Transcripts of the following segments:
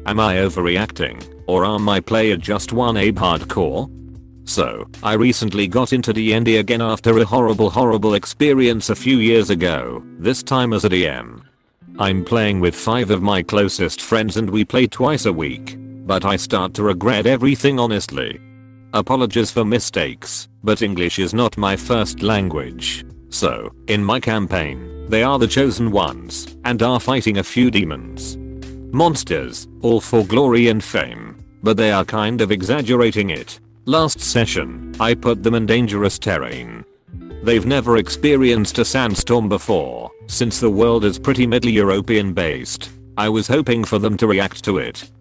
Am I overreacting, or are my player just wannabe hardcore? So, I recently got into D&D again after a horrible experience a few years ago, this time as a DM. I'm playing with 5 of my closest friends and we play twice a week, but I start to regret everything honestly. Apologies for mistakes, but English is not my first language. So, in my campaign, they are the chosen ones, and are fighting a few demons. Monsters, all for glory and fame, but they are kind of exaggerating it. Last session, I put them in dangerous terrain. They've never experienced a sandstorm before, since the world is pretty Middle European based. I was hoping for them to react to it.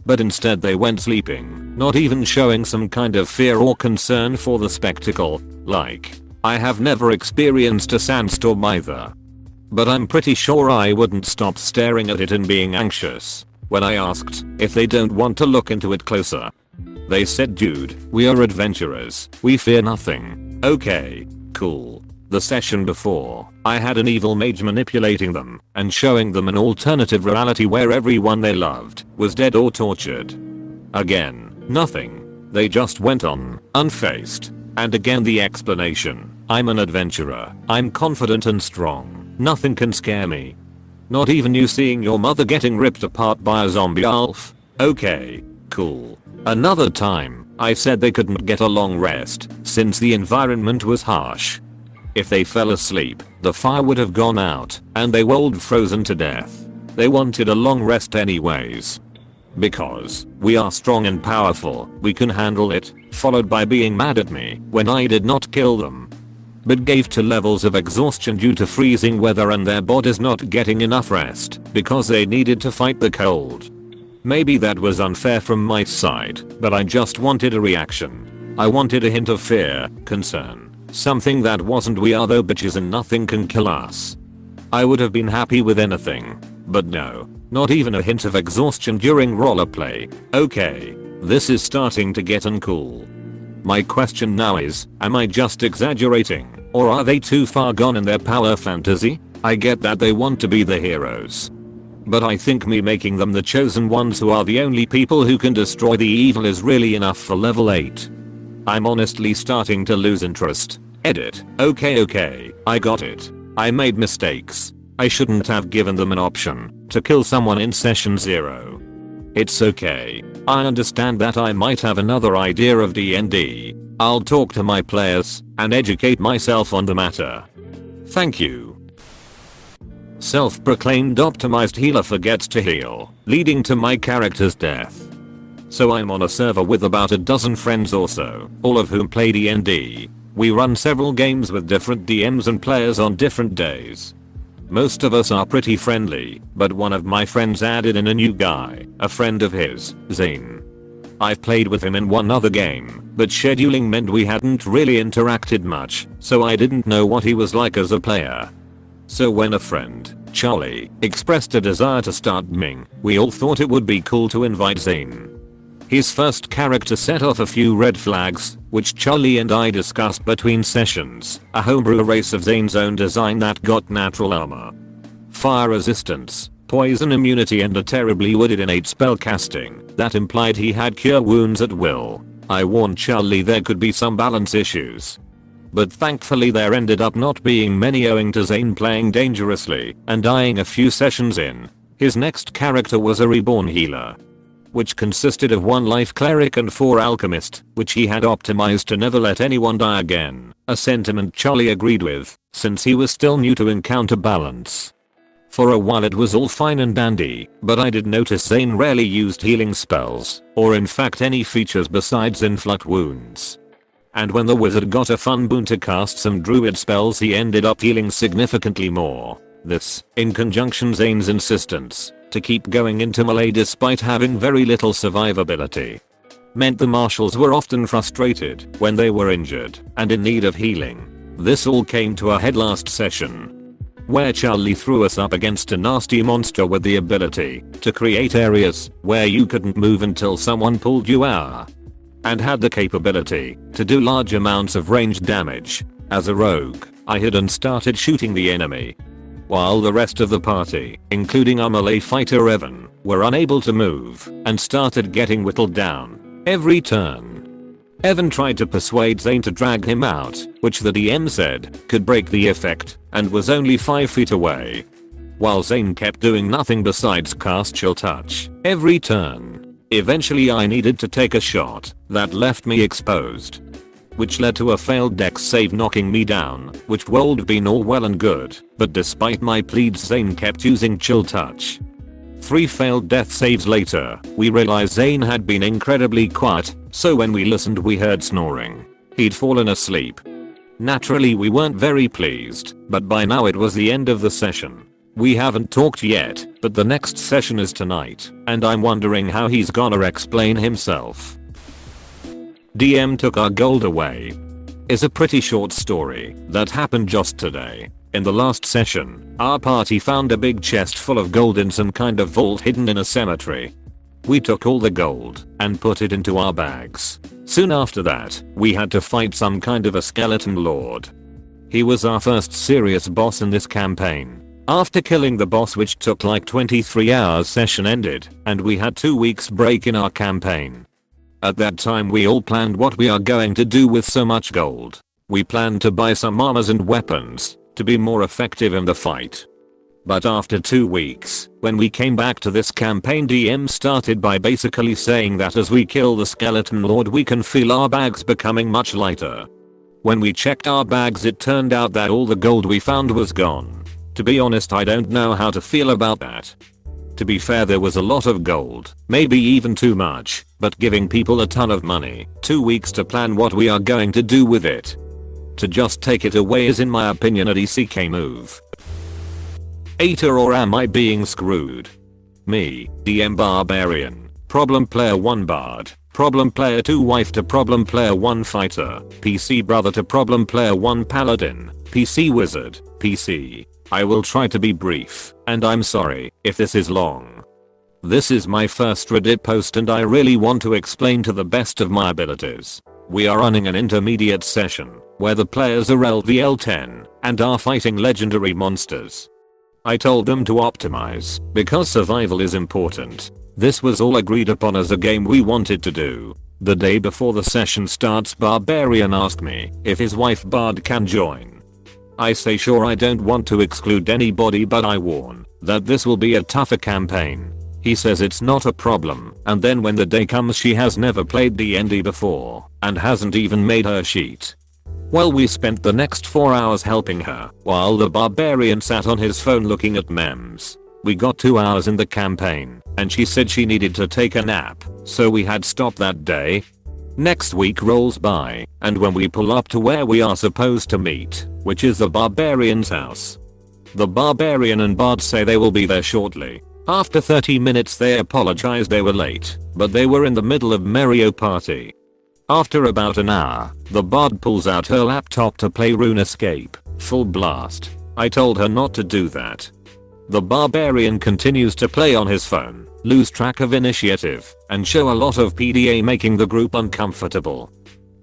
But instead they went sleeping, not even showing some kind of fear or concern for the spectacle, like, I have never experienced a sandstorm either. But I'm pretty sure I wouldn't stop staring at it and being anxious when I asked if they don't want to look into it closer. They said, dude, we are adventurers, we fear nothing. Okay, cool. The session before, I had an evil mage manipulating them and showing them an alternative reality where everyone they loved was dead or tortured. Again, nothing. They just went on, unfazed. And again the explanation, I'm an adventurer, I'm confident and strong. Nothing can scare me. Not even you seeing your mother getting ripped apart by a zombie elf? Okay, cool. Another time, I said they couldn't get a long rest since the environment was harsh. If they fell asleep, the fire would have gone out and they were all frozen to death. They wanted a long rest anyways. Because we are strong and powerful, we can handle it, followed by being mad at me when I did not kill them. But gave to levels of exhaustion due to freezing weather and their bodies not getting enough rest because they needed to fight the cold. Maybe that was unfair from my side, but I just wanted a reaction. I wanted a hint of fear, concern, something that wasn't we are though bitches and nothing can kill us. I would have been happy with anything, but no, not even a hint of exhaustion during roleplay. Okay, this is starting to get uncool. My question now is, am I just exaggerating, or are they too far gone in their power fantasy? I get that they want to be the heroes. But I think me making them the chosen ones who are the only people who can destroy the evil is really enough for level 8. I'm honestly starting to lose interest. Edit. Okay, I got it. I made mistakes. I shouldn't have given them an option to kill someone in session 0. It's okay. I understand that I might have another idea of D&D. I'll talk to my players and educate myself on the matter. Thank you. Self-proclaimed optimized healer forgets to heal, leading to my character's death. So I'm on a server with about a dozen friends or so, all of whom play D&D. We run several games with different DMs and players on different days. Most of us are pretty friendly, but one of my friends added in a new guy, a friend of his, Zane. I've played with him in one other game, but scheduling meant we hadn't really interacted much, so I didn't know what he was like as a player. So when a friend, Charlie, expressed a desire to start DMing, we all thought it would be cool to invite Zane. His first character set off a few red flags, which Charlie and I discussed between sessions, a homebrew race of Zane's own design that got natural armor, fire resistance, poison immunity and a terribly worded innate spellcasting that implied he had cure wounds at will. I warned Charlie there could be some balance issues. But thankfully there ended up not being many owing to Zane playing dangerously and dying a few sessions in. His next character was a reborn healer, which consisted of 1 life cleric and 4 alchemist, which he had optimized to never let anyone die again, a sentiment Charlie agreed with, since he was still new to encounter balance. For a while it was all fine and dandy, but I did notice Zane rarely used healing spells, or in fact any features besides inflict wounds. And when the wizard got a fun boon to cast some druid spells he ended up healing significantly more. This, in conjunction Zane's insistence to keep going into melee despite having very little survivability, meant the marshals were often frustrated when they were injured and in need of healing. This all came to a head last session, where Charlie threw us up against a nasty monster with the ability to create areas where you couldn't move until someone pulled you out, and had the capability to do large amounts of ranged damage. As a rogue, I hid and started shooting the enemy. while the rest of the party, including our melee fighter Evan, were unable to move and started getting whittled down every turn. Evan tried to persuade Zane to drag him out, which the DM said could break the effect and was only 5 feet away. While Zane kept doing nothing besides cast Chill Touch every turn. Eventually I needed to take a shot that left me exposed, which led to a failed dex save knocking me down, which would have been all well and good, but despite my pleads Zane kept using Chill Touch. 3 failed death saves later, we realized Zane had been incredibly quiet, so when we listened we heard snoring. He'd fallen asleep. Naturally we weren't very pleased, but by now it was the end of the session. We haven't talked yet, but the next session is tonight, and I'm wondering how he's gonna explain himself. DM took our gold away. Is a pretty short story that happened just today. In the last session, our party found a big chest full of gold in some kind of vault hidden in a cemetery. We took all the gold and put it into our bags. Soon after that, we had to fight some kind of a skeleton lord. He was our first serious boss in this campaign. After killing the boss, which took like 23 hours, session ended and we had 2 weeks break in our campaign. At that time we all planned what we are going to do with so much gold. We planned to buy some armors and weapons to be more effective in the fight. But after 2 weeks, when we came back to this campaign, DM started by basically saying that as we kill the skeleton lord we can feel our bags becoming much lighter. When we checked our bags it turned out that all the gold we found was gone. To be honest, I don't know how to feel about that. To be fair, there was a lot of gold, maybe even too much, but giving people a ton of money, 2 weeks to plan what we are going to do with it, to just take it away is in my opinion a DCK move. AITA, or am I being screwed? Me, DM Barbarian, problem player 1 Bard, problem player 2 Wife to problem player 1 Fighter, PC brother to problem player 1 Paladin, PC Wizard, PC. I will try to be brief, and I'm sorry if this is long. This is my first Reddit post and I really want to explain to the best of my abilities. We are running an intermediate session where the players are LVL10 and are fighting legendary monsters. I told them to optimize because survival is important. This was all agreed upon as a game we wanted to do. The day before the session starts, Barbarian asked me if his wife Bard can join. I say sure, I don't want to exclude anybody, but I warn that this will be a tougher campaign. He says it's not a problem, and then when the day comes she has never played D&D before and hasn't even made her sheet. Well, we spent the next 4 hours helping her while the Barbarian sat on his phone looking at memes. We got 2 hours in the campaign and she said she needed to take a nap, so we had stopped that day. Next week rolls by, and when we pull up to where we are supposed to meet, which is the Barbarian's house, the Barbarian and Bard say they will be there shortly. After 30 minutes they apologize they were late, but they were in the middle of Mario Party. After about an hour, the Bard pulls out her laptop to play RuneScape, full blast. I told her not to do that. The Barbarian continues to play on his phone, lose track of initiative, and show a lot of PDA, making the group uncomfortable.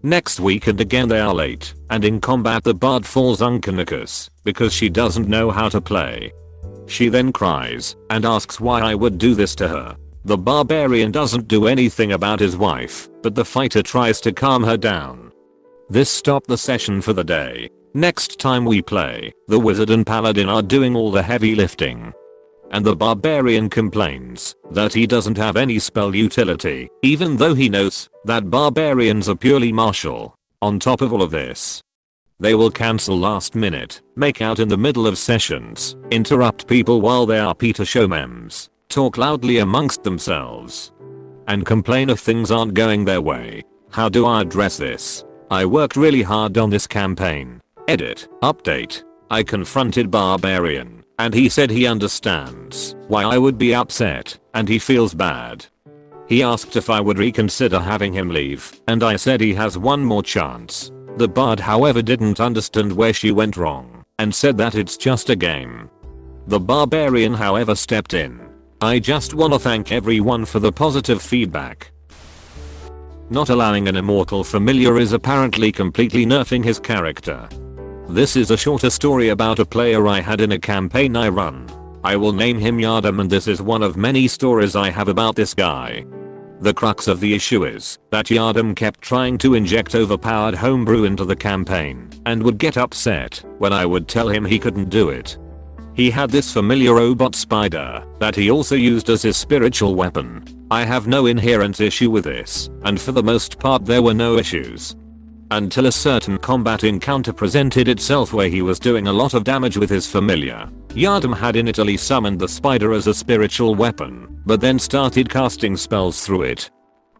Next week and again they are late, and in combat the Bard falls unconscious because she doesn't know how to play. She then cries and asks why I would do this to her. The Barbarian doesn't do anything about his wife, but the fighter tries to calm her down. This stopped the session for the day. Next time we play, the Wizard and Paladin are doing all the heavy lifting. And the Barbarian complains that he doesn't have any spell utility, even though he knows that Barbarians are purely martial. On top of all of this, they will cancel last minute, make out in the middle of sessions, interrupt people while they are Peter show memes, talk loudly amongst themselves, and complain if things aren't going their way. How do I address this? I worked really hard on this campaign. Edit. Update. I confronted Barbarian, and he said he understands why I would be upset, and he feels bad. He asked if I would reconsider having him leave, and I said he has one more chance. The Bard, however, didn't understand where she went wrong, and said that it's just a game. The Barbarian, however, stepped in. I just wanna thank everyone for the positive feedback. Not allowing an Immortal familiar is apparently completely nerfing his character. This is a shorter story about a player I had in a campaign I run. I will name him Yardam, and this is one of many stories I have about this guy. The crux of the issue is that Yardam kept trying to inject overpowered homebrew into the campaign and would get upset when I would tell him he couldn't do it. He had this familiar robot spider that he also used as his spiritual weapon. I have no inherent issue with this, and for the most part there were no issues. Until a certain combat encounter presented itself where he was doing a lot of damage with his familiar. Yardam had initially summoned the spider as a spiritual weapon, but then started casting spells through it.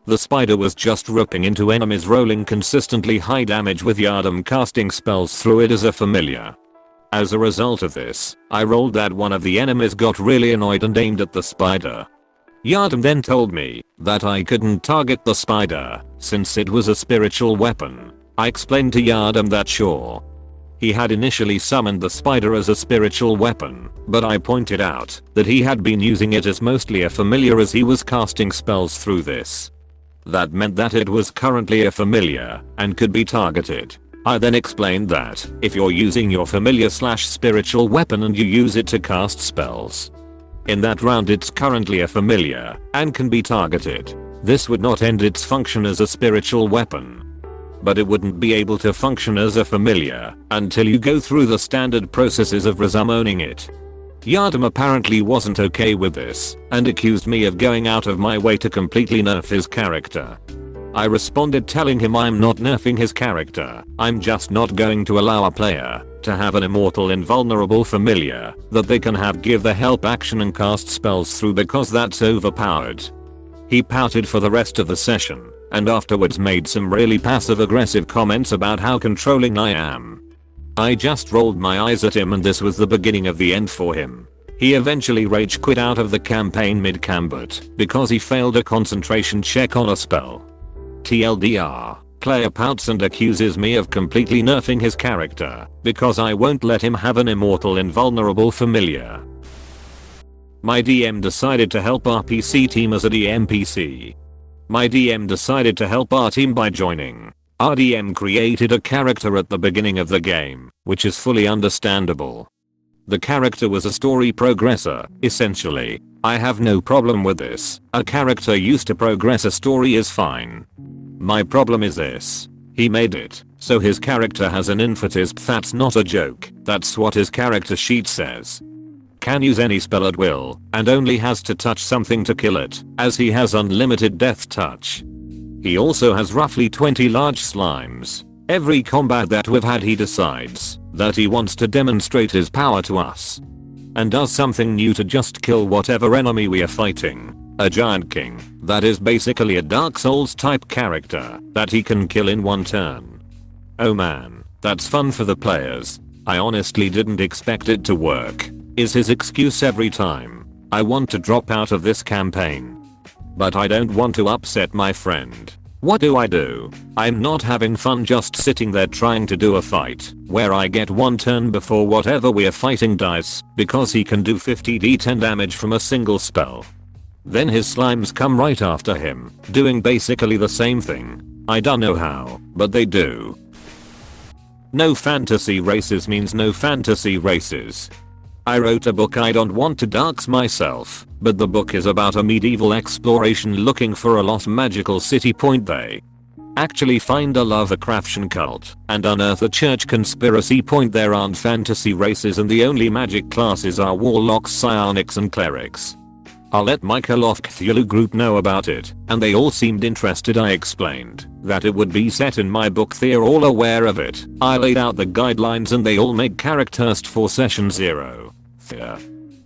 The spider was just ripping into enemies, rolling consistently high damage with Yardam casting spells through it as a familiar. As a result of this, I rolled that one of the enemies got really annoyed and aimed at the spider. Yardam then told me that I couldn't target the spider since it was a spiritual weapon. I explained to Yardam that sure, he had initially summoned the spider as a spiritual weapon, but I pointed out that he had been using it as mostly a familiar as he was casting spells through this. That meant that it was currently a familiar and could be targeted. I then explained that if you're using your familiar/spiritual weapon and you use it to cast spells, in that round it's currently a familiar and can be targeted. This would not end its function as a spiritual weapon, but it wouldn't be able to function as a familiar until you go through the standard processes of resummoning it. Yardam apparently wasn't okay with this and accused me of going out of my way to completely nerf his character. I responded telling him I'm not nerfing his character, I'm just not going to allow a player to have an immortal invulnerable familiar that they can have give the help action and cast spells through because that's overpowered. He pouted for the rest of the session and afterwards made some really passive aggressive comments about how controlling I am. I just rolled my eyes at him and this was the beginning of the end for him. He eventually rage quit out of the campaign mid-combat because he failed a concentration check on a spell. TLDR, player pouts and accuses me of completely nerfing his character because I won't let him have an immortal invulnerable familiar. My DM decided to help our PC team as a DMPC. My DM decided to help our team by joining. Our DM created a character at the beginning of the game, which is fully understandable. The character was a story progressor, essentially. I have no problem with this. A character used to progress a story is fine. My problem is this. He made it, so his character has an infinite that's not a joke, that's what his character sheet says. Can use any spell at will, and only has to touch something to kill it, as he has unlimited death touch. He also has roughly 20 large slimes. Every combat that we've had he decides that he wants to demonstrate his power to us. And does something new to just kill whatever enemy we are fighting. A giant king, that is basically a Dark Souls type character that he can kill in one turn. Oh man, that's fun for the players. I honestly didn't expect it to work, is his excuse every time. I want to drop out of this campaign, but I don't want to upset my friend. What do? I'm not having fun just sitting there trying to do a fight where I get one turn before whatever we're fighting dies because he can do 50 d10 damage from a single spell. Then his slimes come right after him, doing basically the same thing. I don't know how, but they do. No fantasy races means no fantasy races. I wrote a book. I don't want to dox myself, but the book is about a medieval exploration looking for a lost magical city. They actually find a Lovecraftian cult and unearth a church conspiracy. There aren't fantasy races and the only magic classes are warlocks, psionics and clerics. I'll let my Cthulhu group know about it, and they all seemed interested. I explained that it would be set in my book. They're all aware of it. I laid out the guidelines and they all make characters for session 0. They're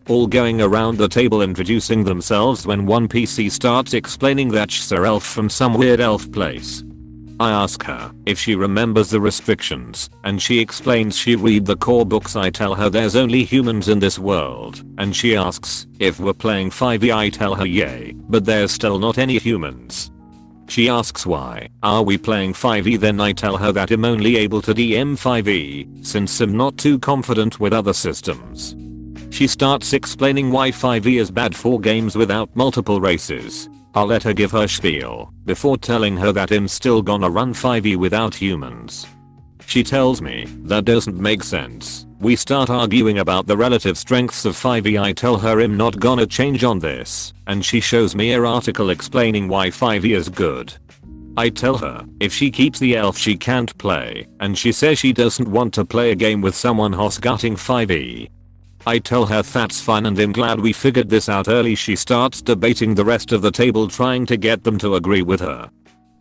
all going around the table introducing themselves when one PC starts explaining that she's an elf from some weird elf place. I ask her if she remembers the restrictions, and she explains she read the core books. I tell her there's only humans in this world, and she asks if we're playing 5e. I tell her yay, but there's still not any humans. She asks why are we playing 5e, then I tell her that I'm only able to DM 5e since I'm not too confident with other systems. She starts explaining why 5e is bad for games without multiple races. I'll let her give her spiel before telling her that I'm still gonna run 5e without humans. She tells me, that doesn't make sense. We start arguing about the relative strengths of 5e. I tell her I'm not gonna change on this, and she shows me her article explaining why 5e is good. I tell her, if she keeps the elf she can't play, and she says she doesn't want to play a game with someone hosgutting 5e. I tell her that's fine and I'm glad we figured this out early. She starts debating the rest of the table, trying to get them to agree with her.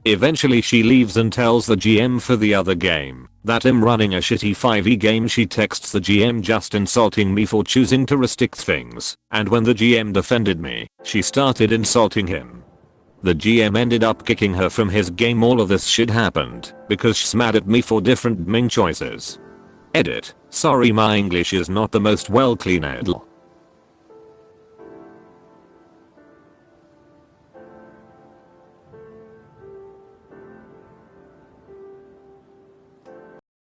Eventually she leaves and tells the GM for the other game that I'm running a shitty 5e game. She texts the GM just insulting me for choosing to restrict things, and when the GM defended me, she started insulting him. The GM ended up kicking her from his game. All of this shit happened because she's mad at me for different main choices. Edit. Sorry, my English is not the most well cleaned.